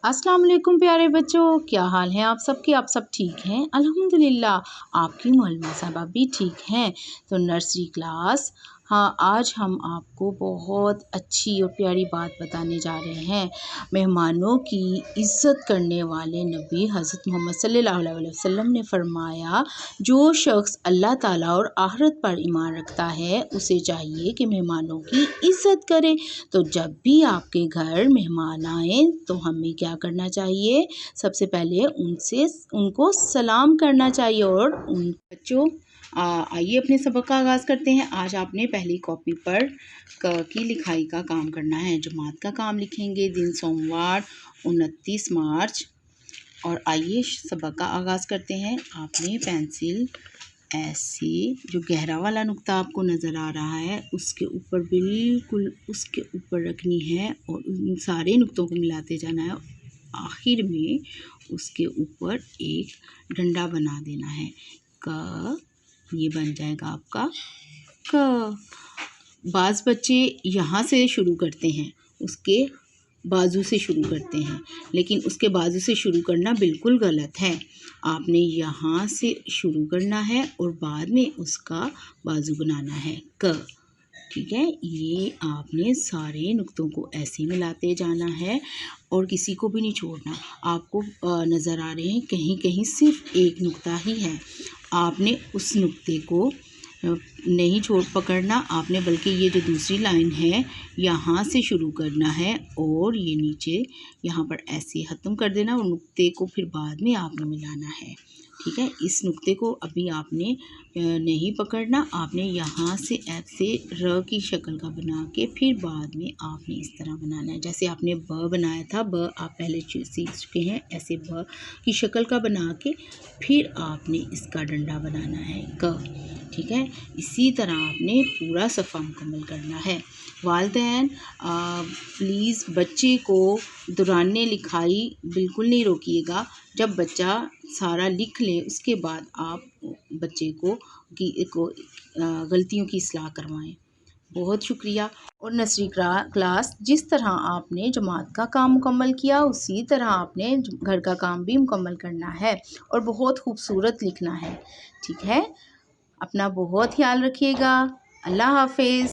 अस्सलाम वालेकुम प्यारे बच्चों, क्या हाल है आप सबके? आप सब ठीक हैं? अल्हम्दुलिल्लाह आपकी मुअल्लिमा साहबा भी ठीक हैं। तो नर्सरी क्लास, हाँ, आज हम आपको बहुत अच्छी और प्यारी बात बताने जा रहे हैं। मेहमानों की इज़्ज़त करने वाले नबी हज़रत मोहम्मद सल्लल्लाहु अलैहि वसल्लम ने फरमाया, जो शख्स अल्लाह ताला और आखिरत पर ईमान रखता है उसे चाहिए कि मेहमानों की इज़्ज़त करे। तो जब भी आपके घर मेहमान आए तो हमें क्या करना चाहिए? सबसे पहले उनको सलाम करना चाहिए। और उन बच्चों, आइए अपने सबक का आगाज़ करते हैं। आज आपने पहली कॉपी पर की लिखाई का काम करना है। जमात का काम लिखेंगे। दिन सोमवार 29 मार्च। और आइए सबक का आगाज़ करते हैं। आपने पेंसिल ऐसे जो गहरा वाला नुक्ता आपको नज़र आ रहा है उसके ऊपर, बिल्कुल उसके ऊपर रखनी है और उन सारे नुक्तों को मिलाते जाना है। आखिर में उसके ऊपर एक डंडा बना देना है। क, ये बन जाएगा आपका क। बाज़ बच्चे यहाँ से शुरू करते हैं, उसके बाजू से शुरू करते हैं, लेकिन उसके बाजू से शुरू करना बिल्कुल गलत है। आपने यहाँ से शुरू करना है और बाद में उसका बाजू बनाना है क। ठीक है, ये आपने सारे नुक्तों को ऐसे मिलाते जाना है और किसी को भी नहीं छोड़ना। आपको नज़र आ रहे हैं कहीं कहीं सिर्फ एक नुक्ता ही है। आपने उस नुक्ते को नहीं छोड़ पकड़ना आपने, बल्कि ये जो दूसरी लाइन है यहाँ से शुरू करना है और ये नीचे यहाँ पर ऐसे ख़त्म कर देना और नुक्ते को फिर बाद में आपने मिलाना है। ठीक है, इस नुक्ते को अभी आपने नहीं पकड़ना। आपने यहाँ से ऐसे र की शक्ल का बना के फिर बाद में आपने इस तरह बनाना है। जैसे आपने ब बनाया था, ब आप पहले सीख चुके हैं। ऐसे ब की शक्ल का बना के फिर आपने इसका डंडा बनाना है क। ठीक है, इसी तरह आपने पूरा सफ़ा मुकम्मल करना है। वालिदैन प्लीज़ बच्चे को दौराने लिखाई बिल्कुल नहीं रोकिएगा। जब बच्चा सारा लिख ले उसके बाद आप बच्चे को गलतियों की इस्लाह करवाएं। बहुत शुक्रिया। और नर्सरी क्लास, जिस तरह आपने जमात का काम मुकम्मल किया उसी तरह आपने घर का काम भी मुकम्मल करना है और बहुत खूबसूरत लिखना है। ठीक है, अपना बहुत ख्याल रखिएगा। अल्लाह हाफ़िज़।